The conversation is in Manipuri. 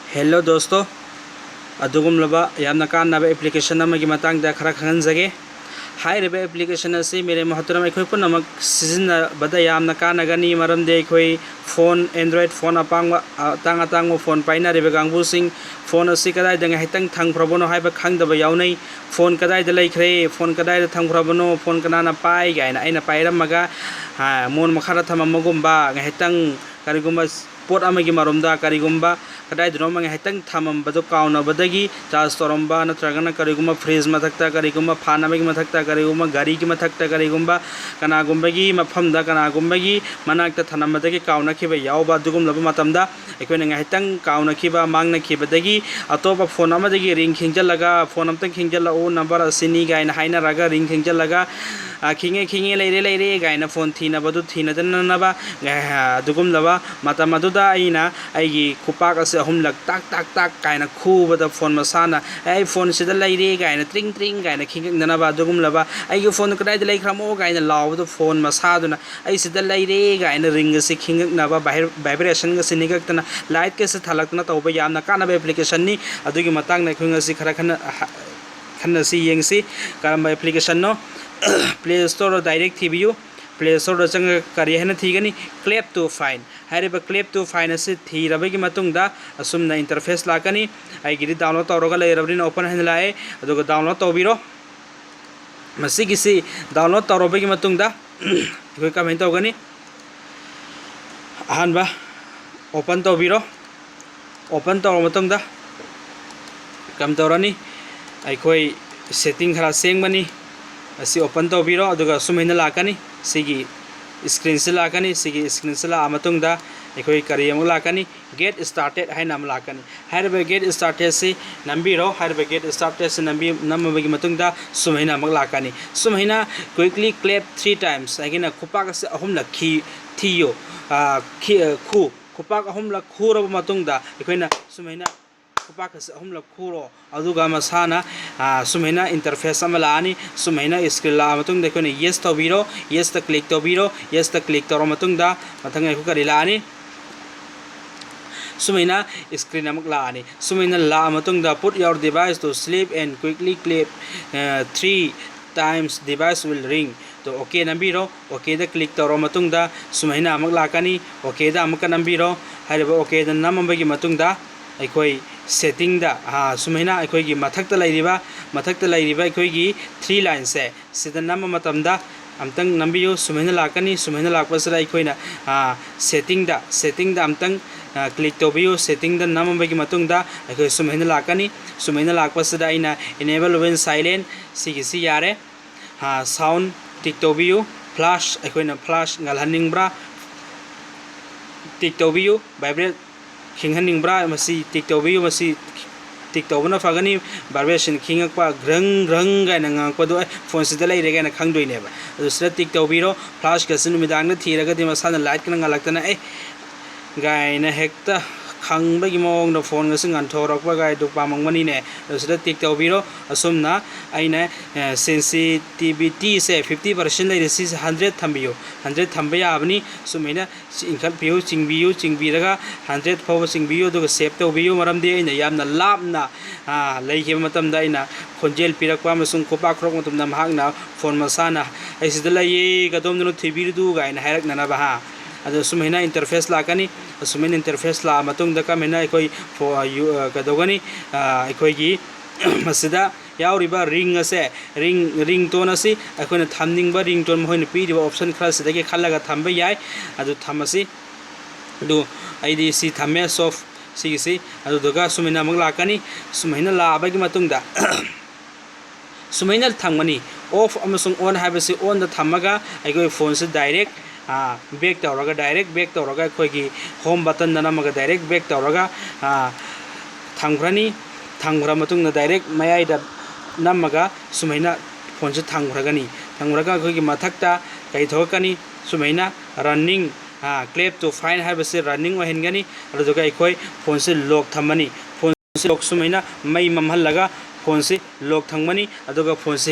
हेलो दोस्तों अदुगुमलबा यामना कान्नाबा एप्लीकेशन अमगी मतंगदा खरा खंगनजगे हाइरेबा एप्लीकेशन असी मेरे महतरम अखोय पुनमक सिजनबदा यामना कानगनी मरमदे अखोय फोन एंड्रॉइड फोन अतांग अतांग फोन पाइनारिबा गांगबुसिंग फोन असी कदाइदा ngaitang thangफ्रबनो हाइबा खंगदबा याउनै फोन कदाइदा लैख्रे फोन कदाइदा थंफ्रबनो फोन कनाना पाइ गायना आइना पाइरमगा मोन मखारा थममगुम्बा ngaitang करिगुम्बा पोट अमगी मरमदा करिगुम्बा कदाइदनो ngaitang थममबदो काउनबदगी चार्ज तोरमबा नत्रगना करिगुम्बा फ्रिज मथक्ता करिगुम्बा फान अमगी मथक्ता करिगुम्बा गाड़ी की मथक्ता करिगुम्बा कनागुम्बगी मफमदा कनागुम्बगी मनाक्ता थनमबदगी काउनखिबा यावबा दुगुमलबा मतमदा अखोयना ngaitang काउनखिबा मांगनखिबदगी अतोबा फोन अमदगी रिंग खिंजलगा फोन अमतंग खिंजलओ नंबर असिनी गायना हाइनरागा रिंग खिंजलगा खिंगे खिंगे लेरे गायना फोन थीनबदु थीनदननबा दुगुमलबा मतमदुदा आइना आइगी खुपाक असे अहुमलक ताक ताक ताक गायना खूबदा फोन मसाना आई फोन सिदा लेरे गायना ट्रिंग ट्रिंग गायना खिंगनबा दुगुमलबा आइगी फोन कदाइदा लेख्रमो गायना लावदो फोन मसादुना आई सिदा लेरे गायना रिंग से खिंगनबा वाइब्रेशन ग सिनिगतना लाइट के से थलकना तौबा यामना कानबा एप्लीकेशन नि अदुगी मतंग ना खुंगसी खरा खन्नसी येंगसी करम एप्लीकेशन नो प्ले स्टोर डायरेक्ट थीबियु प्ले स्टोर चंग करी है थीगनी क्लेप टू फाइन हाइरेब क्लेप टू फाइन से थीरबगी मतुंगदा असुमना इंटरफेस लाकनी आइगिरी डाउनलोड तौरगा लेरबनी ओपन हैन लाए अदुगा डाउनलोड तौबिरो मसिगिसी डाउनलोड तौरबगी मतुंगदा इखोय कमेंट तौगनी अहानबा ओपन तौबिरो ओपन तौर मतुंगदा कम तौरनी अखोय सेटिंग खरा सेंगबनी असी ओपन तौबिरो अदुगा सुमैना लाकनी सिगी स्क्रीन से लाकनी सिगी स्क्रीन से ला मतुंगदा अखोय करी अमु लाकनी गेट स्टार्टेड है नाम लाकनी हाइरब गेट स्टार्टेड से नंबीरो हाइरब गेट स्टार्टेड से नंबी नमबगी मतुंगदा सुमैना अमु लाकनी सुमैना क्विकली क्लैप 3 टाइम्स अगिना खुपाक से अहुम लखी थियो खु खुपाक अहुम लखुरब मतुंगदा अखोयना सुमैना खुपाक से अहुम लखुरो अदुगा मसाना सुमैना इंटरफेस अमा लानी सुमैना स्क्रीन ला मतुंगदा अखोयना येस तौबिरो येस ता क्लिक तौबिरो येस ता क्लिक तौर मतुंगदा मथंग अखो करी लानी सुमैना स्क्रीन अमुक लानी सुमैना ला मतुंगदा put your device to sleep and quickly click 3 times device will ring तो ओके नंबीरो ओके दा क्लिक तौर मतुंगदा सुमैना अमुक लाकनी ओके दा अमुक नंबीरो हाइरब ओके दा नमबगी मतुंगदा अखोय सेटिंग दा सुमैना अखोयगी मथक्ता लैरिबा अखोयगी 3 लाइन से सिदा नम मतमदा अमतंग नंबियो सुमैना लाकनी सुमैना लाकपसरा अखोयना सेटिंग दा अमतंग क्लिक तौबियो सेटिंग दा नमबगी मतुंगदा अखोय सुमैना लाकनी सुमैना लाकपसदा आइना इनेबल व्हेन साइलेंट सिगिसी यारे साउंड टिक तौबियो फ्लैश अखोयना फ्लैश ngalhanningbra टिक तौबियो वाइब्रेट खिंगहनिंगब्रा मसी टिक तौबियो मसी टिक तौबना फगनी वाइब्रेशन खिंगकपा ग्रंग ग्रंग गायना ngangpado फोन सिदा लेरे गायना खंगदोइनेबा अदुसरा टिक तौबिरो फ्लैश गसिन नुमिदांगना थीरगदि मसाना लाइट कना ngalaktana गायना हेक्ता खंगबगी मोंग द फोन गसिन अंथोरकपा गाय दु पामंगमनी ने अदुसरा टिक तौबिरो असुमना आइना सेंसिटिविटी से 50% लेरिसि 100 थंबियो 100 थंबया आबनी सुमैना इंखल पियो चिंगबीरगा 100 फाव चिंगबियो दुग सेव तौबियो मरमदे आइना यामना लापना लैखे मतमदा आइना खोंजेल पिरकपा मसुंग खोपा खरक मतमदा महागना फोन मसाना आइसिदा लैये गदोमदनो थिबिरदु गायना हायरकनाबा अदो सुमैना इंटरफेस लाकनी सुमैना इंटरफेस ला मतुंगदा कमेना अखोय कदोगनी अखोयगी मसिदा यावरिबा रिंग असे रिंग टोन असी अखोयना थमनिंगबा रिंग टोन मोहन पीरिबा ऑप्शन खरा सिदगे खल्लगा थंबा याय अदो थमसी दो आईडी सी थमे सॉफ सिगिसी अदो दुगा सुमैना मग लाकनी सुमैना लाबगी मतुंगदा सुमैना थंगमनी ऑफ अमसुंग ऑन हाबसी ऑन द थमगा अखोय फोन से डायरेक्ट बैक तौरगा डायरेक्ट बैक तौरगा अखोयगी होम बटन नमगा डायरेक्ट बैक तौरगा थंग्रनी थंग्रा मतुंगना डायरेक्ट मयाइदा नमगा सुमैना फोन से थंग्रगनी थंग्रगा अखोयगी मथक्ता कई थोकनी सुमैना रनिंग क्लेप टू फाइन हाबसे रनिंग ओहेनगनी अदुगा अखोय फोन से लॉक थमनी फोन से लॉक सुमैना मई ममहल लगा फोन से लॉक थंगमनी अदुगा फोन से